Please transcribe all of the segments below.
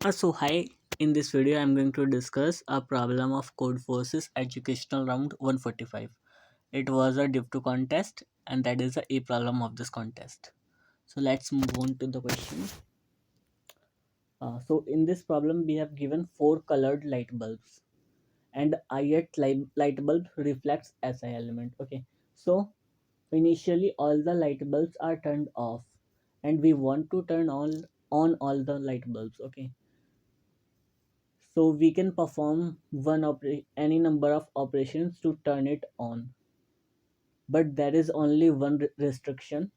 So hi, in this video I'm going to discuss a problem of Codeforces educational round 145. It was a div 2 contest and that is the A problem of this contest. So let's move on to the question. So in this problem we have given 4 colored light bulbs and ith light bulb reflects Si element. Okay, so initially all the light bulbs are turned off and we want to turn on all the light bulbs. Okay, so we can perform any number of operations to turn it on, but there is only one restriction,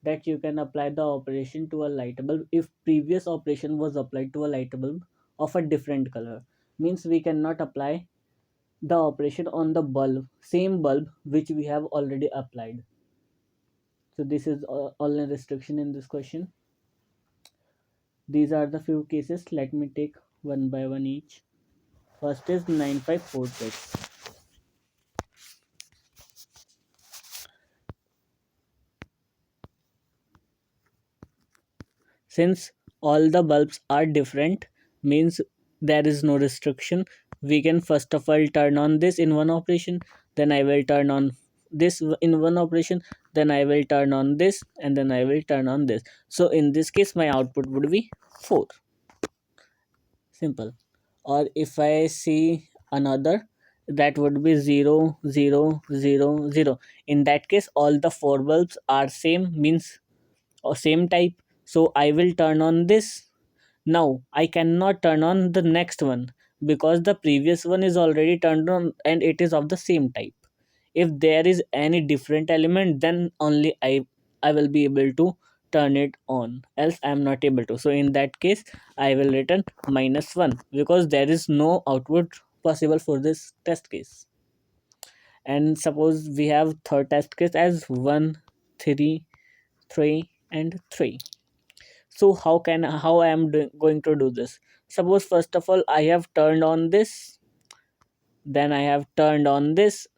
that you can apply the operation to a light bulb if previous operation was applied to a light bulb of a different color. Means we cannot apply the operation on the same bulb which we have already applied. So this is only restriction in this question. These are the few cases. Let me take one by one each. First is 9546. Since all the bulbs are different, means there is no restriction, we can first of all turn on this in one operation, then I will turn on this in one operation, then I will turn on this, and then I will turn on this. So in this case my output would be 4. Simple. Or if I see another, that would be 0 0 0 0. In that case all the 4 bulbs are same, means or same type, so I will turn on this. Now I cannot turn on the next one because the previous one is already turned on and it is of the same type. If there is any different element, then only I will be able to turn it on, else I am not able to. So in that case I will return -1 because there is no output possible for this test case. And suppose we have third test case as 1 3 3 and 3. So how I am going to do this? Suppose first of all I have turned on this, then I have turned on this,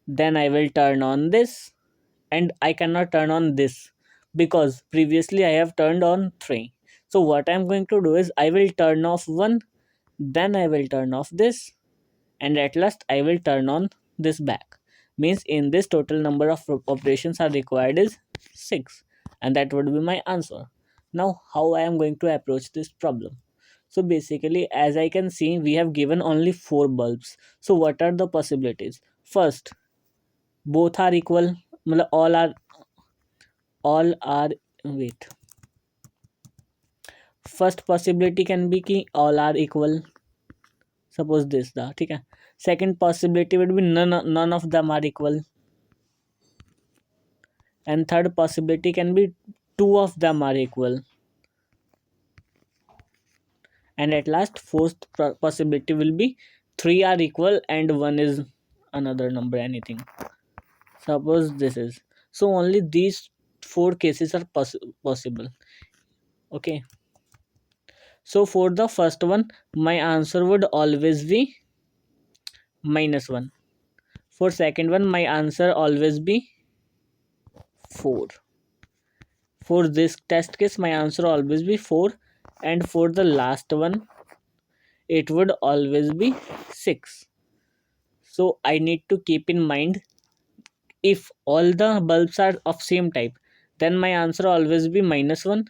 then I will turn on this, and I cannot turn on this because previously I have turned on 3. So what I am going to do is I will turn off one, then I will turn off this, and at last I will turn on this back. Means in this total number of operations are required is 6, and that would be my answer. Now how I am going to approach this problem? So basically, as I can see, we have given only 4 bulbs. So what are the possibilities? First, both are equal. मतलब all are wait. First possibility can be कि all are equal. Suppose this था, ठीक है. Second possibility would be none of them are equal. And third possibility can be two of them are equal. And at last fourth possibility will be three are equal and one is another number, anything. Suppose this is. So only these 4 cases are possible. Okay. So for the first one, my answer would always be -1. For second one, my answer always be 4. For this test case, my answer always be 4. And for the last one, it would always be 6. So I need to keep in mind, if all the bulbs are of same type, then my answer always be -1.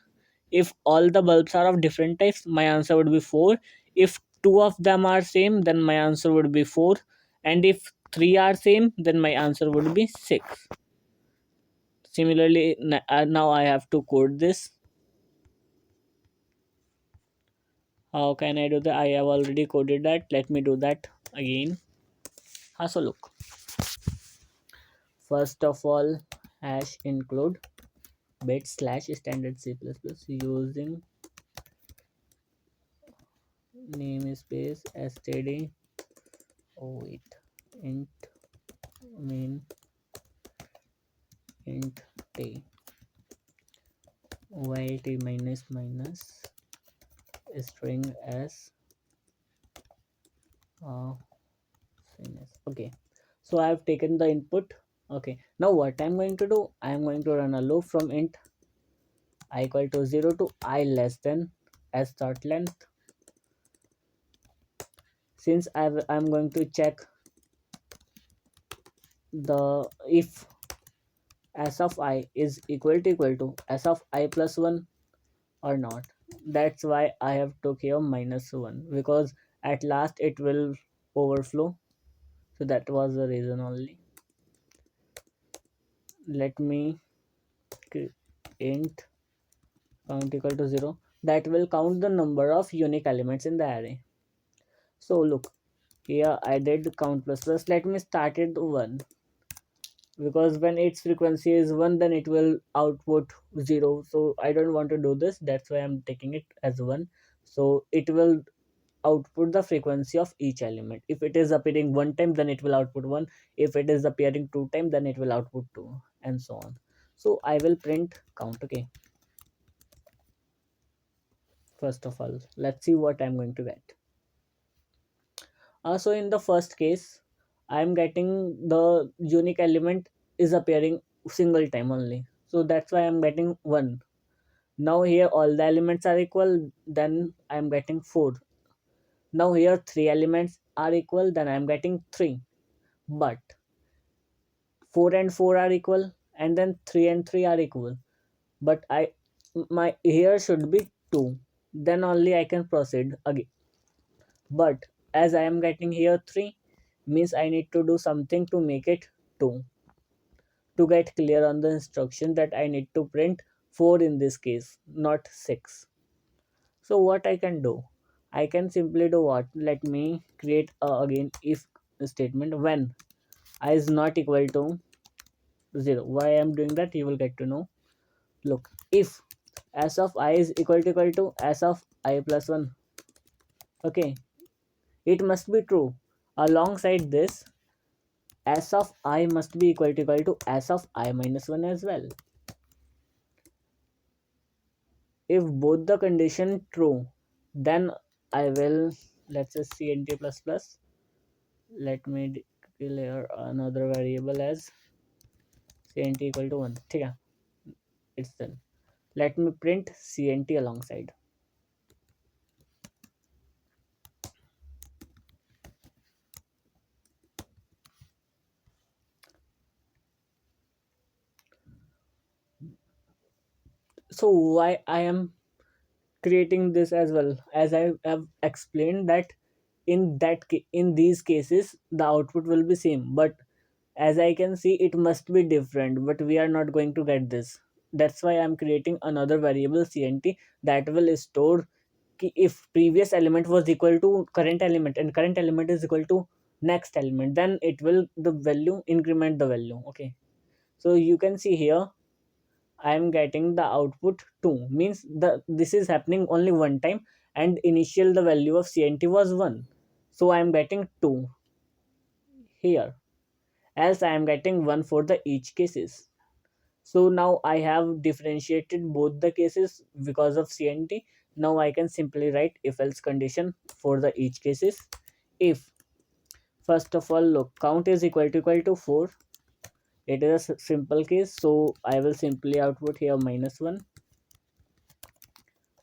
If all the bulbs are of different types, my answer would be 4. If two of them are same, then my answer would be 4. And if three are same, then my answer would be 6. Similarly, now I have to code this. How can I do that? I have already coded that. Let me do that again. So look. First of all, hash include bit slash standard C++ using namespace std int main int t while t minus minus string as okay. So I have taken the input. Okay, now what I'm going to do, I am going to run a loop from int I equal to 0 to I less than as start length. Since I'm going to check the if s of I is equal to s of I plus 1 or not. That's why I have took here minus 1, because at last it will overflow. So that was the reason only. Let me int count equal to 0. That will count the number of unique elements in the array. So look, here I did count plus plus. Let me start it 1, because when its frequency is 1, then it will output 0. So I don't want to do this. That's why I'm taking it as 1. So it will output the frequency of each element. If it is appearing one time, then it will output 1. If it is appearing 2 times, then it will output 2, and so on. So I will print count. Okay, first of all, let's see what I'm going to get. So in the first case, I'm getting the unique element is appearing single time only. So that's why I'm getting 1. Now here all the elements are equal, then I'm getting 4. Now here 3 elements are equal, then I'm getting 3. But 4 and 4 are equal, and then 3 and 3 are equal. But my here should be 2. Then only I can proceed again. But as I am getting here 3, means I need to do something to make it 2. To get clear on the instruction that I need to print 4 in this case, not 6. So what I can do? I can simply do what? Let me create again if statement when I is not equal to 0. Why I am doing that, you will get to know. Look, if s of I is equal to s of I plus 1. Okay, it must be true. Alongside this, s of I must be equal to s of I minus 1 as well. If both the condition true, then I will, let's say cnt plus plus. Let me declare another variable as cnt equal to 1. Okay, it's done. Let me print cnt alongside. So why I am creating this as well, as I have explained that in these cases the output will be same, but as I can see it must be different, but we are not going to get this. That's why I'm creating another variable cnt that will store if previous element was equal to current element and current element is equal to next element, then it will the value increment the value. Okay, so you can see here I am getting the output 2, means the this is happening only one time, and initial the value of cnt was 1, so I am getting 2 here, else I am getting 1 for the each cases. So now I have differentiated both the cases because of cnt. Now I can simply write if else condition for the each cases. If first of all, look, count is equal to 4. It is a simple case, so I will simply output here minus 1.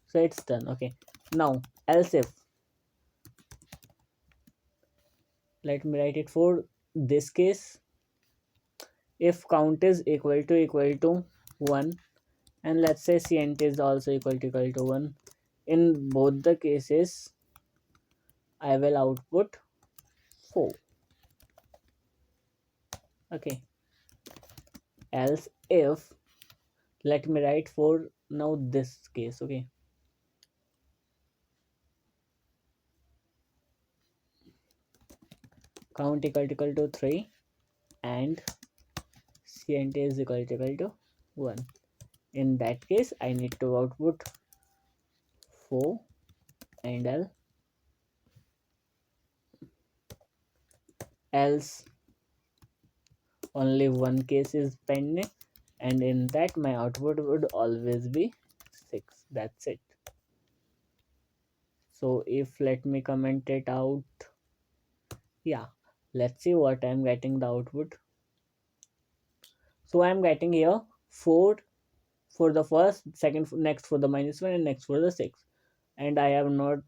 So it's done. Okay, now else if, let me write it for this case. If count is equal to 1, and let's say cnt is also equal to 1, in both the cases I will output 4. Okay, else if, let me write for now this case. Okay, count equal to 3 and cnt is equal to 1. In that case I need to output 4, and else only one case is pending, and in that my output would always be 6. That's it. So if, let me comment it out. Yeah, let's see what I'm getting the output. So I'm getting here 4 for the first, second, next for the minus 1, and next for the 6. and I have not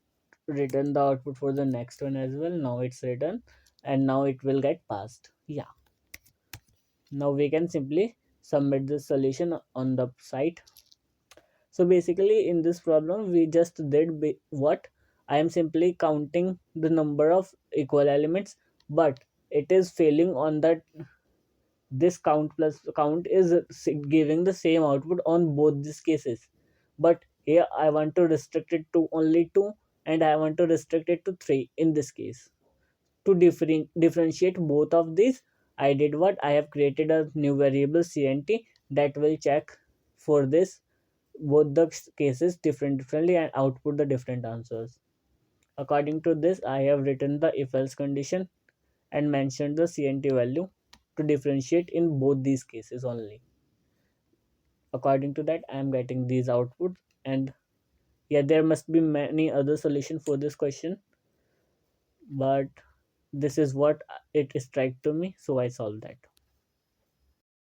written the output for the next one as well. Now it's written, and now it will get passed. Yeah, now we can simply submit the solution on the site. So basically in this problem we just did what, I am simply counting the number of equal elements, but it is failing on that. This count plus count is giving the same output on both these cases, but here I want to restrict it to only 2, and I want to restrict it to 3 in this case. To differentiate both of these, I did what, I have created a new variable cnt that will check for this both the cases differently and output the different answers. According to this, I have written the if else condition and mentioned the cnt value to differentiate in both these cases only. According to that, I am getting these outputs. And yeah, there must be many other solutions for this question, but this is what it struck to me, so I solved that.